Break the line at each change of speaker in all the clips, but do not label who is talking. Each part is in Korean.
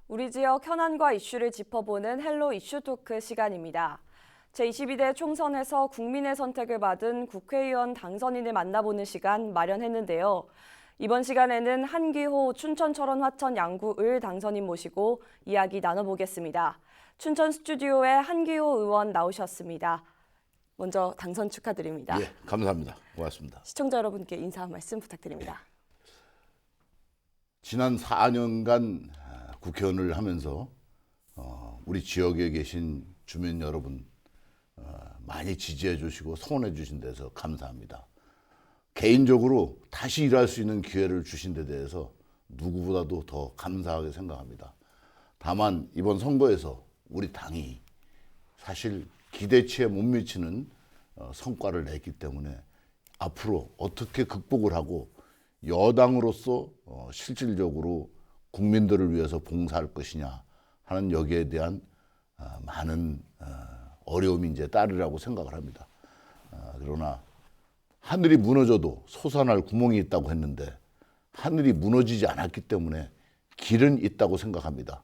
우리 지역 현안과 이슈를 짚어보는 헬로 이슈 토크 시간입니다. 제22대 총선에서 국민의 선택을 받은 국회의원 당선인을 만나보는 시간 마련했는데요. 이번 시간에는 한기호 춘천철원 화천 양구을 당선인 모시고 이야기 나눠보겠습니다. 춘천 스튜디오에 한기호 의원 나오셨습니다. 먼저 당선 축하드립니다.
예, 감사합니다. 고맙습니다.
시청자 여러분께 인사 한 말씀 부탁드립니다.
지난 4년간 국회의원을 하면서 우리 지역에 계신 주민 여러분 많이 지지해 주시고 성원해 주신 데서 감사합니다. 개인적으로 다시 일할 수 있는 기회를 주신 데 대해서 누구보다도 더 감사하게 생각합니다. 다만 이번 선거에서 우리 당이 사실 기대치에 못 미치는 성과를 냈기 때문에 앞으로 어떻게 극복을 하고 여당으로서 실질적으로 국민들을 위해서 봉사할 것이냐 하는 여기에 대한 많은 어려움이 이제 따르라고 생각을 합니다. 그러나 하늘이 무너져도 솟아날 구멍이 있다고 했는데 하늘이 무너지지 않았기 때문에 길은 있다고 생각합니다.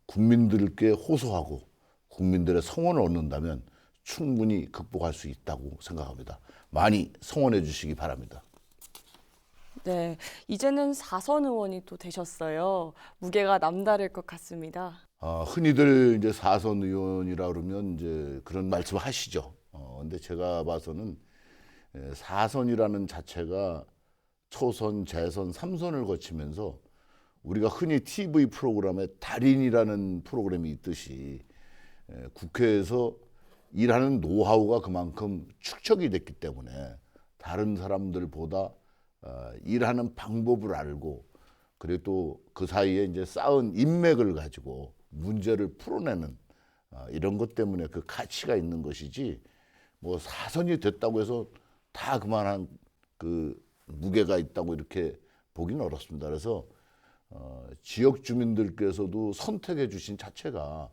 국민들께 호소하고 국민들의 성원을 얻는다면 충분히 극복할 수 있다고 생각합니다. 많이 성원해 주시기 바랍니다.
네, 이제는 4선 의원이 또 되셨어요. 무게가 남다를 것 같습니다.
흔히들 이제 4선 의원이라 그러면 이제 그런 말씀 하시죠. 근데 제가 봐서는 4선이라는 자체가 초선, 재선, 3선을 거치면서 우리가 흔히 TV 프로그램에 달인이라는 프로그램이 있듯이 국회에서 일하는 노하우가 그만큼 축적이 됐기 때문에 다른 사람들보다 일하는 방법을 알고 그리고 또 그 사이에 이제 쌓은 인맥을 가지고 문제를 풀어내는 이런 것 때문에 그 가치가 있는 것이지 뭐 4선이 됐다고 해서 다 그만한 그 무게가 있다고 이렇게 보기는 어렵습니다. 그래서 지역 주민들께서도 선택해 주신 자체가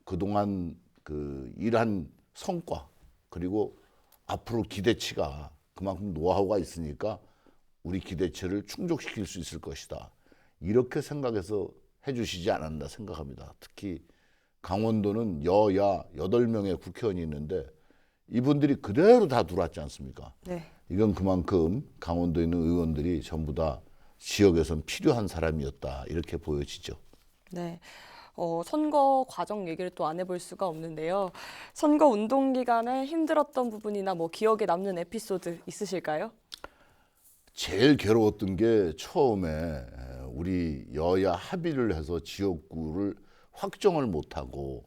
그동안 그 일한 성과 그리고 앞으로 기대치가 그만큼 노하우가 있으니까 우리 기대치를 충족시킬 수 있을 것이다. 이렇게 생각해서 해주시지 않았나 생각합니다. 특히 강원도는 여야 8명의 국회의원이 있는데 이분들이 그대로 다 들어왔지 않습니까?
네.
이건 그만큼 강원도에 있는 의원들이 전부 다 지역에선 필요한 사람이었다. 이렇게 보여지죠.
네. 선거 과정 얘기를 또 안 해볼 수가 없는데요. 선거 운동 기간에 힘들었던 부분이나 뭐 기억에 남는 에피소드 있으실까요?
제일 괴로웠던 게 처음에 우리 여야 합의를 해서 지역구를 확정을 못하고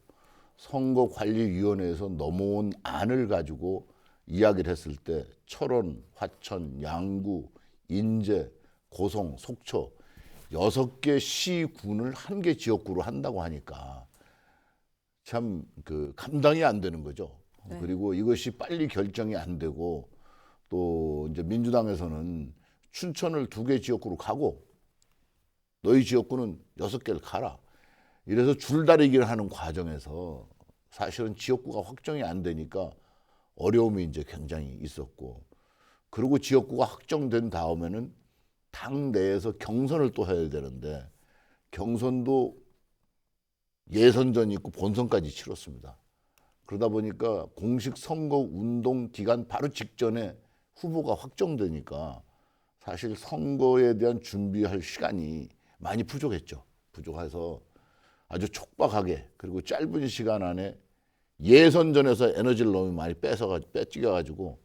선거관리위원회에서 넘어온 안을 가지고 이야기를 했을 때 철원, 화천, 양구, 인제, 고성, 속초 6개 시군을 한 개 지역구로 한다고 하니까 참 그 감당이 안 되는 거죠.
네.
그리고 이것이 빨리 결정이 안 되고 또 이제 민주당에서는 춘천을 2개 지역구로 가고 너희 지역구는 6개를 가라. 이래서 줄다리기를 하는 과정에서 사실은 지역구가 확정이 안 되니까 어려움이 이제 굉장히 있었고 그리고 지역구가 확정된 다음에는 당 내에서 경선을 또 해야 되는데 경선도 예선전이 있고 본선까지 치렀습니다. 그러다 보니까 공식 선거 운동 기간 바로 직전에 후보가 확정되니까 사실 선거에 대한 준비할 시간이 많이 부족했죠. 부족해서 아주 촉박하게 그리고 짧은 시간 안에 예선전에서 에너지를 너무 많이 빼앗겨가지고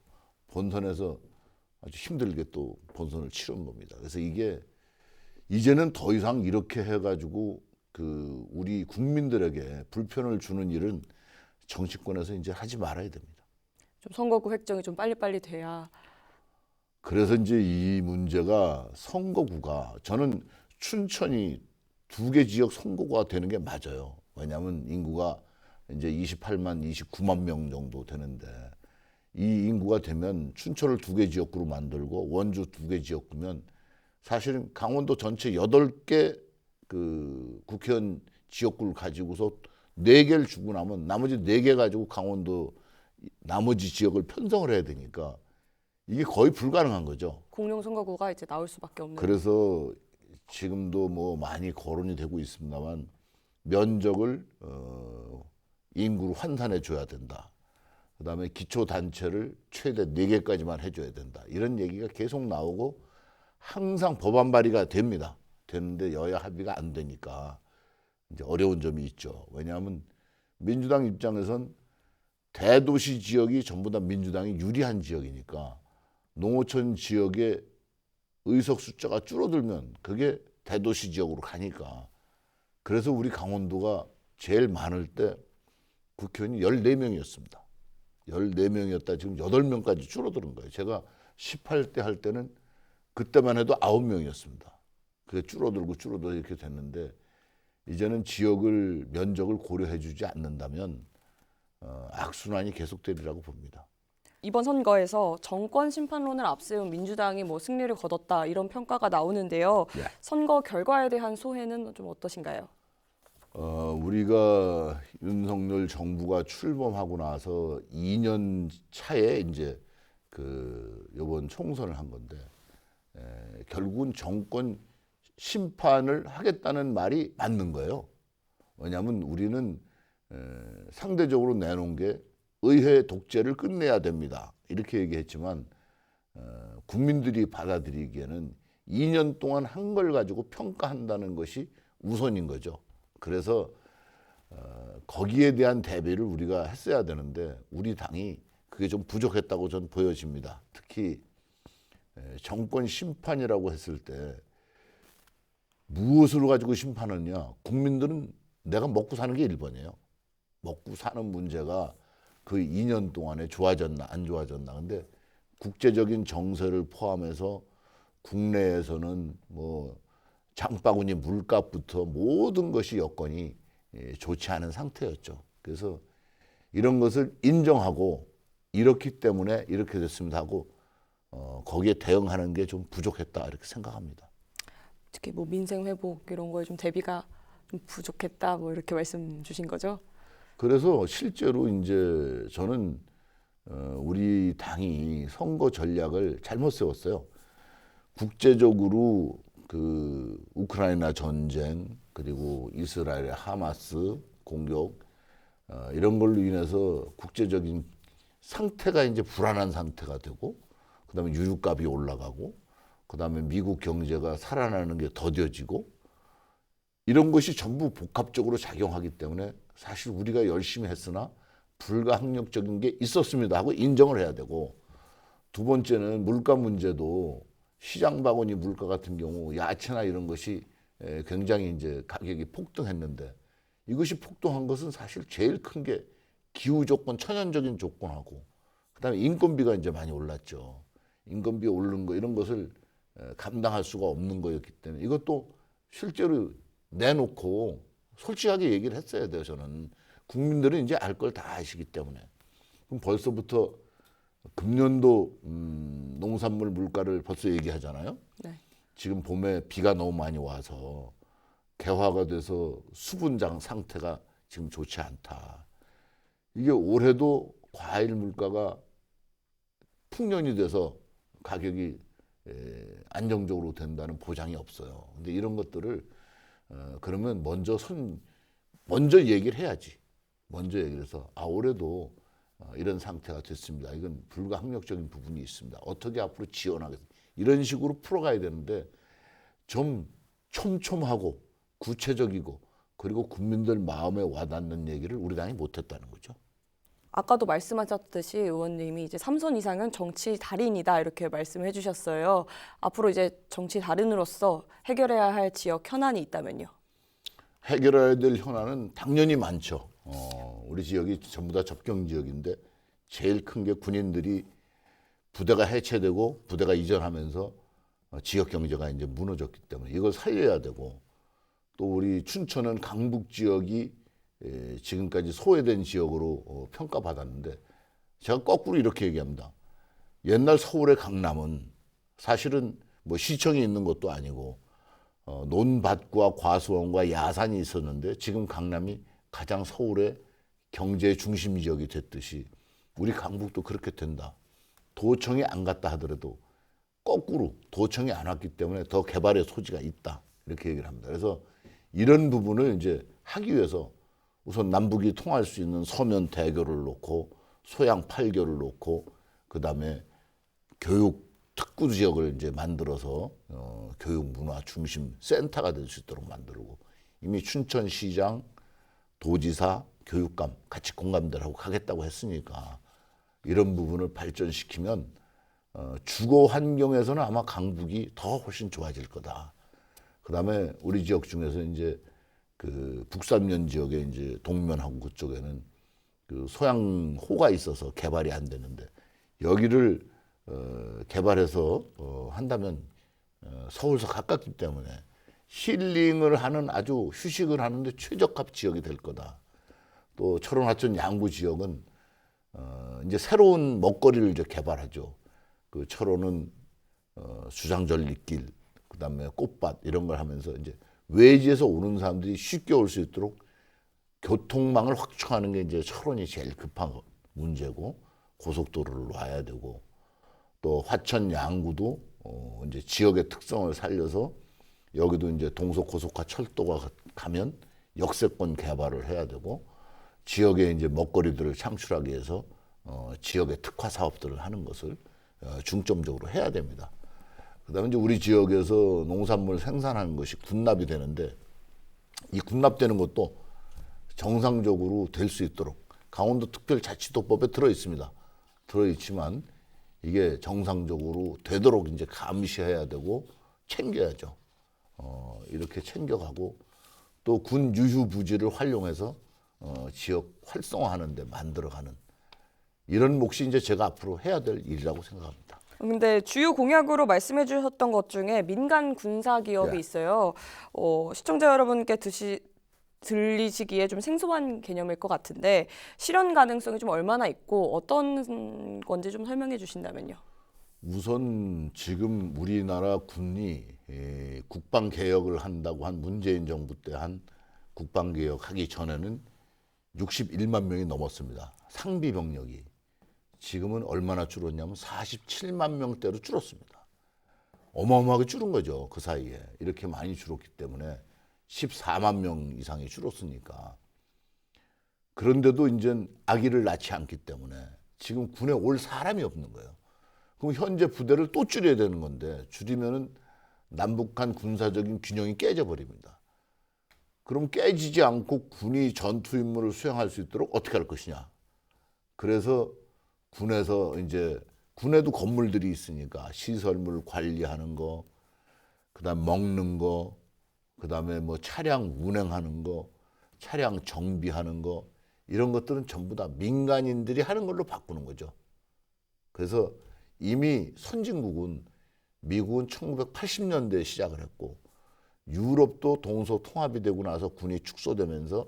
본선에서 아주 힘들게 또 본선을 치른 겁니다. 그래서 이게 이제는 더 이상 이렇게 해가지고 그 우리 국민들에게 불편을 주는 일은 정치권에서 이제 하지 말아야 됩니다.
좀 선거구 획정이 좀 빨리빨리 돼야.
그래서 이제 이 문제가 선거구가 저는 춘천이 2개 지역 선거구가 되는 게 맞아요. 왜냐하면 인구가 이제 28만, 29만 명 정도 되는데 이 인구가 되면 춘천을 2개 지역구로 만들고 원주 2개 지역구면 사실은 강원도 전체 8개 그 국회의원 지역구를 가지고서 4개를 주고 나면 나머지 4개 가지고 강원도 나머지 지역을 편성을 해야 되니까 이게 거의 불가능한 거죠.
공룡 선거구가 이제 나올 수밖에 없는.
그래서 지금도 뭐 많이 거론이 되고 있습니다만 면적을 인구로 환산해 줘야 된다. 그다음에 기초단체를 최대 4개까지만 해줘야 된다. 이런 얘기가 계속 나오고 항상 법안 발의가 됩니다. 되는데 여야 합의가 안 되니까 이제 어려운 점이 있죠. 왜냐하면 민주당 입장에선 대도시 지역이 전부 다 민주당이 유리한 지역이니까 농어촌 지역의 의석 숫자가 줄어들면 그게 대도시 지역으로 가니까. 그래서 우리 강원도가 제일 많을 때 국회의원이 14명이었습니다. 14명이었다 지금 8명까지 줄어드는 거예요. 제가 18대 할 때는 그때만 해도 9명이었습니다. 그게 줄어들고 이렇게 됐는데 이제는 지역을 면적을 고려해 주지 않는다면 악순환이 계속되리라고 봅니다.
이번 선거에서 정권 심판론을 앞세운 민주당이 승리를 거뒀다 이런 평가가 나오는데요.
예.
선거 결과에 대한 소회는 좀 어떠신가요?
우리가 윤석열 정부가 출범하고 나서 2년 차에 이제 이번 총선을 한 건데 결국은 정권 심판을 하겠다는 말이 맞는 거예요. 왜냐하면 우리는 상대적으로 내놓은 게 의회 독재를 끝내야 됩니다. 이렇게 얘기했지만 국민들이 받아들이기에는 2년 동안 한 걸 가지고 평가한다는 것이 우선인 거죠. 그래서 거기에 대한 대비를 우리가 했어야 되는데 우리 당이 그게 좀 부족했다고 전 보여집니다. 특히 정권 심판이라고 했을 때 무엇으로 가지고 심판하느냐. 국민들은 내가 먹고 사는 게 1번이에요. 먹고 사는 문제가 그 2년 동안에 좋아졌나 안 좋아졌나. 근데 국제적인 정세를 포함해서 국내에서는 장바구니 물값부터 모든 것이 여건이 좋지 않은 상태였죠. 그래서 이런 것을 인정하고 이렇기 때문에 이렇게 됐습니다 하고 거기에 대응하는 게 좀 부족했다 이렇게 생각합니다.
특히 민생 회복 이런 거에 좀 대비가 좀 부족했다 이렇게 말씀 주신 거죠?
그래서 실제로 이제 저는 우리 당이 선거 전략을 잘못 세웠어요. 국제적으로 우크라이나 전쟁 그리고 이스라엘의 하마스 공격 이런 걸로 인해서 국제적인 상태가 이제 불안한 상태가 되고 그다음에 유류값이 올라가고 그다음에 미국 경제가 살아나는 게 더뎌지고 이런 것이 전부 복합적으로 작용하기 때문에 사실 우리가 열심히 했으나 불가항력적인 게 있었습니다 하고 인정을 해야 되고 두 번째는 물가 문제도 시장 바구니 물가 같은 경우 야채나 이런 것이 굉장히 이제 가격이 폭등했는데 이것이 폭등한 것은 사실 제일 큰 게 기후 조건, 천연적인 조건하고 그다음에 인건비가 이제 많이 올랐죠. 인건비 오르는 거 이런 것을 감당할 수가 없는 거였기 때문에 이것도 실제로 내놓고 솔직하게 얘기를 했어야 돼요. 저는 국민들은 이제 알 걸 다 아시기 때문에 그럼 벌써부터 금년도 농산물 물가를 벌써 얘기하잖아요.
네.
지금 봄에 비가 너무 많이 와서 개화가 돼서 수분장 상태가 지금 좋지 않다. 이게 올해도 과일 물가가 풍년이 돼서 가격이 안정적으로 된다는 보장이 없어요. 근데 이런 것들을 그러면 먼저 얘기를 해야지. 먼저 얘기를 해서 올해도 이런 상태가 됐습니다. 이건 불가항력적인 부분이 있습니다. 어떻게 앞으로 지원하겠습니까? 이런 식으로 풀어가야 되는데 좀 촘촘하고 구체적이고 그리고 국민들 마음에 와닿는 얘기를 우리 당이 못했다는 거죠.
아까도 말씀하셨듯이 의원님이 이제 3선 이상은 정치 달인이다 이렇게 말씀해 주셨어요. 앞으로 이제 정치 달인으로서 해결해야 할 지역 현안이 있다면요?
해결해야 될 현안은 당연히 많죠. 우리 지역이 전부 다 접경 지역인데 제일 큰 게 군인들이 부대가 해체되고 부대가 이전하면서 지역 경제가 이제 무너졌기 때문에 이걸 살려야 되고 또 우리 춘천은 강북 지역이 지금까지 소외된 지역으로 평가받았는데 제가 거꾸로 이렇게 얘기합니다. 옛날 서울의 강남은 사실은 시청이 있는 것도 아니고 논밭과 과수원과 야산이 있었는데 지금 강남이 가장 서울의 경제 중심 지역이 됐듯이 우리 강북도 그렇게 된다. 도청이 안 갔다 하더라도 거꾸로 도청이 안 왔기 때문에 더 개발의 소지가 있다. 이렇게 얘기를 합니다. 그래서 이런 부분을 이제 하기 위해서 우선 남북이 통할 수 있는 서면 대교를 놓고 소양 8교를 놓고 그다음에 교육 특구 지역을 이제 만들어서 교육 문화 중심 센터가 될 수 있도록 만들고 이미 춘천시장, 도지사, 교육감 같이 공감대를 하고 가겠다고 했으니까 이런 부분을 발전시키면 주거 환경에서는 아마 강북이 더 훨씬 좋아질 거다. 그다음에 우리 지역 중에서 이제 그 북삼면 지역에 이제 동면하고 그쪽에는 그 소양호가 있어서 개발이 안 되는데 여기를 개발해서 한다면 서울서 가깝기 때문에 힐링을 하는 아주 휴식을 하는데 최적합 지역이 될 거다. 또 철원 하천 양구 지역은 이제 새로운 먹거리를 이제 개발하죠. 그 철원은 수장절리길, 그다음에 꽃밭 이런 걸 하면서 이제 외지에서 오는 사람들이 쉽게 올 수 있도록 교통망을 확충하는 게 이제 철원이 제일 급한 문제고 고속도로를 놔야 되고 또 화천 양구도 이제 지역의 특성을 살려서 여기도 이제 동서고속화 철도가 가면 역세권 개발을 해야 되고 지역에 이제 먹거리들을 창출하기 위해서 지역의 특화 사업들을 하는 것을 중점적으로 해야 됩니다. 그다음에 이제 우리 지역에서 농산물 생산하는 것이 군납이 되는데 이 군납되는 것도 정상적으로 될 수 있도록 강원도 특별자치도법에 들어 있습니다. 들어 있지만 이게 정상적으로 되도록 이제 감시해야 되고 챙겨야죠. 이렇게 챙겨가고 또 군 유휴 부지를 활용해서 지역 활성화하는 데 만들어가는 이런 몫이 이제 제가 앞으로 해야 될 일이라고 생각합니다.
근데 주요 공약으로 말씀해 주셨던 것 중에 민간 군사 기업이
네.
있어요. 시청자 여러분께 들리시기에 좀 생소한 개념일 것 같은데 실현 가능성이 좀 얼마나 있고 어떤 건지 좀 설명해 주신다면요.
우선 지금 우리나라 군이 국방 개혁을 한다고 한 문재인 정부 때 한 국방 개혁하기 전에는 61만 명이 넘었습니다. 상비 병력이. 지금은 얼마나 줄었냐면 47만 명대로 줄었습니다. 어마어마하게 줄은 거죠. 그 사이에. 이렇게 많이 줄었기 때문에 14만 명 이상이 줄었으니까. 그런데도 이제 아기를 낳지 않기 때문에 지금 군에 올 사람이 없는 거예요. 그럼 현재 부대를 또 줄여야 되는 건데 줄이면은 남북한 군사적인 균형이 깨져버립니다. 그럼 깨지지 않고 군이 전투 임무를 수행할 수 있도록 어떻게 할 것이냐. 그래서 군에서 이제 군에도 건물들이 있으니까 시설물 관리하는 거, 그다음 먹는 거, 그다음에 뭐 차량 운행하는 거, 차량 정비하는 거 이런 것들은 전부 다 민간인들이 하는 걸로 바꾸는 거죠. 그래서 이미 선진국은 미국은 1980년대에 시작을 했고 유럽도 동서 통합이 되고 나서 군이 축소되면서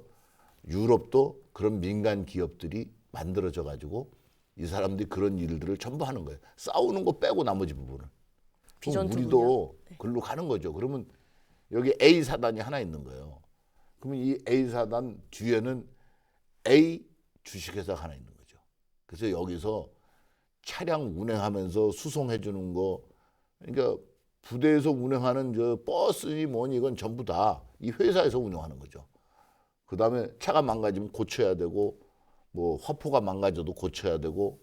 유럽도 그런 민간 기업들이 만들어져 가지고 이 사람들이 그런 일들을 전부 하는 거예요. 싸우는 거 빼고 나머지 부분은.
비전투
우리도
분야. 네.
글로 가는 거죠. 그러면 여기 A 사단이 하나 있는 거예요. 그러면 이 A 사단 뒤에는 A 주식회사가 하나 있는 거죠. 그래서 여기서 차량 운행하면서 수송해 주는 거, 그러니까 부대에서 운행하는 저 버스니 뭐니 이건 전부 다 이 회사에서 운영하는 거죠. 그다음에 차가 망가지면 고쳐야 되고 뭐 화포가 망가져도 고쳐야 되고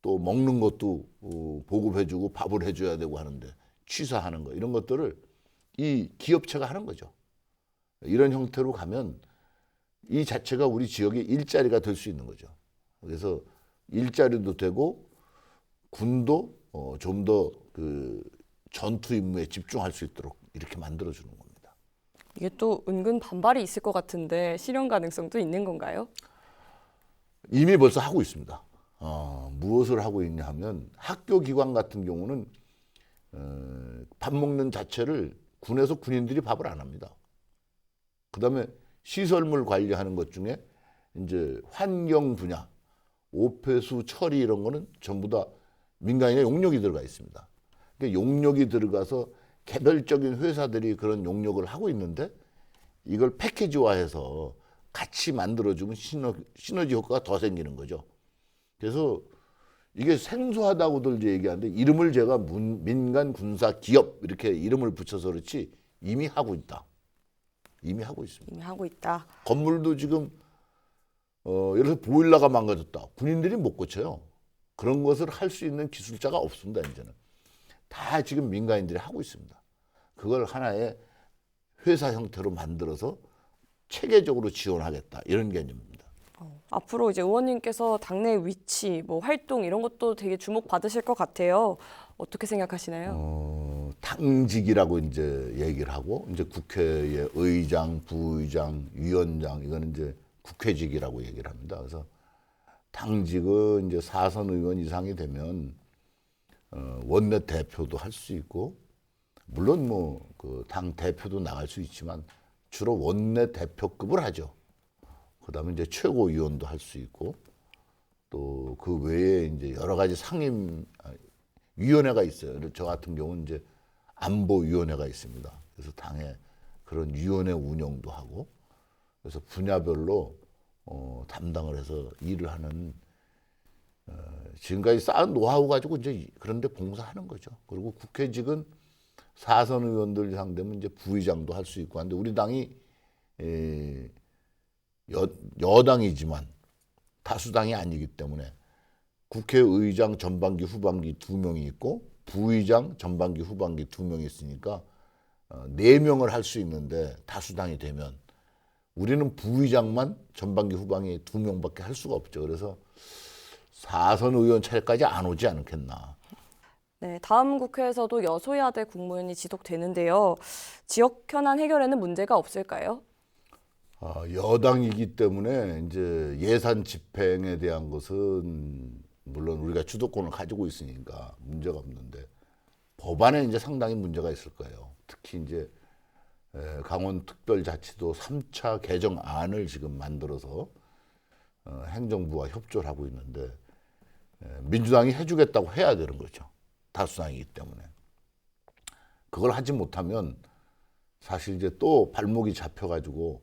또 먹는 것도 보급해주고 밥을 해줘야 되고 하는데 취사하는 거 이런 것들을 이 기업체가 하는 거죠. 이런 형태로 가면 이 자체가 우리 지역의 일자리가 될 수 있는 거죠. 그래서 일자리도 되고 군도 좀 더 그 전투 임무에 집중할 수 있도록 이렇게 만들어주는 겁니다.
이게 또 은근 반발이 있을 것 같은데 실현 가능성도 있는 건가요?
이미 벌써 하고 있습니다. 무엇을 하고 있냐 하면 학교 기관 같은 경우는 밥 먹는 자체를 군에서 군인들이 밥을 안 합니다. 그다음에 시설물 관리하는 것 중에 이제 환경 분야, 오폐수 처리 이런 거는 전부 다 민간인의 용역이 들어가 있습니다. 그러니까 용역이 들어가서 개별적인 회사들이 그런 용역을 하고 있는데 이걸 패키지화해서 같이 만들어주면 시너지 효과가 더 생기는 거죠. 그래서 이게 생소하다고들 이제 얘기하는데 이름을 제가 민간 군사 기업 이렇게 이름을 붙여서 그렇지 이미 하고 있다. 이미 하고 있습니다.
이미 하고 있다.
건물도 지금 예를 들어서 보일러가 망가졌다. 군인들이 못 고쳐요. 그런 것을 할 수 있는 기술자가 없습니다. 이제는 다 지금 민간인들이 하고 있습니다. 그걸 하나의 회사 형태로 만들어서 체계적으로 지원하겠다 이런 개념입니다.
앞으로 이제 의원님께서 당내 위치, 뭐 활동 이런 것도 되게 주목받으실 것 같아요. 어떻게 생각하시나요?
당직이라고 이제 얘기를 하고 이제 국회의 의장, 부의장, 위원장 이거는 이제 국회직이라고 얘기를 합니다. 그래서 당직은 이제 4선 의원 이상이 되면 원내 대표도 할 수 있고 물론 뭐 그 당 대표도 나갈 수 있지만 주로 원내 대표급을 하죠. 그다음에 이제 최고위원도 할 수 있고 또 그 외에 이제 여러 가지 상임 위원회가 있어요. 저 같은 경우는 이제 안보위원회가 있습니다. 그래서 당에 그런 위원회 운영도 하고 그래서 분야별로 담당을 해서 일을 하는 지금까지 쌓은 노하우 가지고 이제 그런데 봉사하는 거죠. 그리고 국회직은 4선 의원들 이상 되면 이제 부의장도 할 수 있고 한데 우리 당이 여당이지만 다수당이 아니기 때문에 국회의장 전반기 후반기 2명이 있고 부의장 전반기 후반기 2명이 있으니까 4명을 할 수 있는데 다수당이 되면 우리는 부의장만 전반기 후반기 2명밖에 할 수가 없죠. 그래서 4선 의원 차례까지 안 오지 않겠나.
네, 다음 국회에서도 여소야대 국무회의이 지속되는데요. 지역 현안 해결에는 문제가 없을까요?
여당이기 때문에 이제 예산 집행에 대한 것은 물론 우리가 주도권을 가지고 있으니까 문제가 없는데 법안에 이제 상당히 문제가 있을 거예요. 특히 이제 강원특별자치도 3차 개정안을 지금 만들어서 행정부와 협조를 하고 있는데 민주당이 해주겠다고 해야 되는 거죠. 다수당이기 때문에. 그걸 하지 못하면 사실 이제 또 발목이 잡혀가지고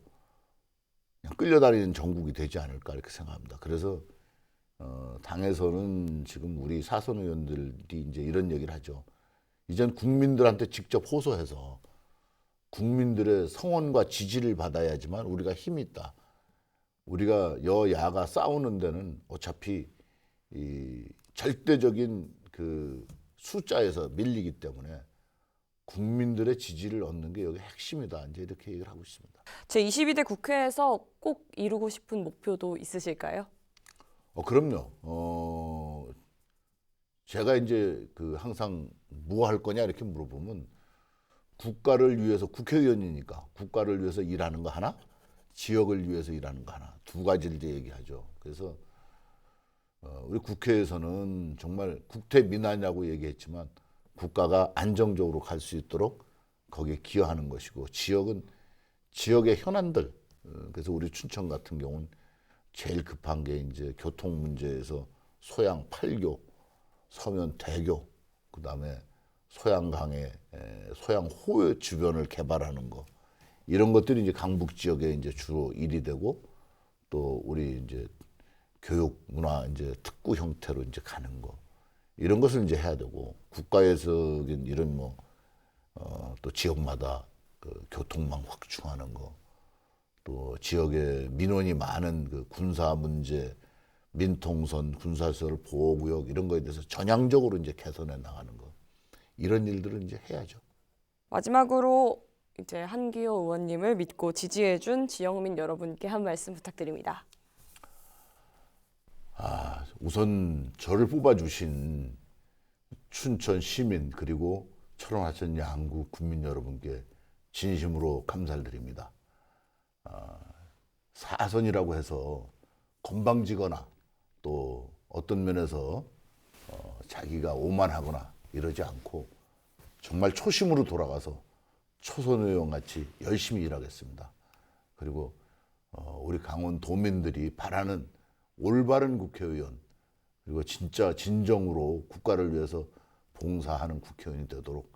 그냥 끌려다니는 정국이 되지 않을까 이렇게 생각합니다. 그래서 당에서는 지금 우리 4선 의원들이 이제 이런 얘기를 하죠. 이젠 국민들한테 직접 호소해서 국민들의 성원과 지지를 받아야지만 우리가 힘이 있다. 우리가 여야가 싸우는 데는 어차피 이 절대적인 그 숫자에서 밀리기 때문에 국민들의 지지를 얻는 게 여기 핵심이다. 이제 이렇게 얘기를 하고 있습니다.
제22대 국회에서 꼭 이루고 싶은 목표도 있으실까요?
그럼요. 제가 이제 그 항상 뭐 할 거냐 이렇게 물어보면 국가를 위해서 국회의원이니까 국가를 위해서 일하는 거 하나, 지역을 위해서 일하는 거 하나 두 가지를 이제 얘기하죠. 그래서 우리 국회에서는 정말 국태민안이라고 얘기했지만 국가가 안정적으로 갈 수 있도록 거기에 기여하는 것이고 지역은 지역의 현안들 그래서 우리 춘천 같은 경우는 제일 급한 게 이제 교통 문제에서 소양 8교, 서면 대교, 그다음에 소양강의 소양호 주변을 개발하는 거 이런 것들이 이제 강북 지역에 이제 주로 일이 되고 또 우리 이제 교육 문화 이제 특구 형태로 이제 가는 거 이런 것을 이제 해야 되고 국가에서 이런 뭐 또 지역마다 그 교통망 확충하는 거 또 지역에 민원이 많은 그 군사 문제 민통선 군사시설 보호구역 이런 거에 대해서 전향적으로 이제 개선해 나가는 거 이런 일들을 이제 해야죠.
마지막으로 이제 한기호 의원님을 믿고 지지해준 지역민 여러분께 한 말씀 부탁드립니다.
우선 저를 뽑아주신 춘천 시민 그리고 철원하천 양구 국민 여러분께 진심으로 감사를 드립니다. 4선이라고 해서 건방지거나 또 어떤 면에서 자기가 오만하거나 이러지 않고 정말 초심으로 돌아가서 초선 의원 같이 열심히 일하겠습니다. 그리고 우리 강원 도민들이 바라는 올바른 국회의원 그리고 진짜 진정으로 국가를 위해서 봉사하는 국회의원이 되도록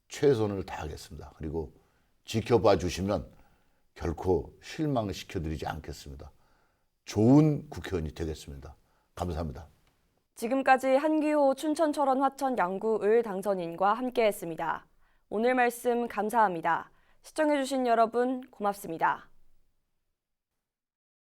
최선을 다하겠습니다. 그리고 지켜봐 주시면 결코 실망시켜드리지 않겠습니다. 좋은 국회의원이 되겠습니다. 감사합니다.
지금까지 한기호 춘천 철원 화천 양구 을 당선인과 함께했습니다. 오늘 말씀 감사합니다. 시청해주신 여러분 고맙습니다.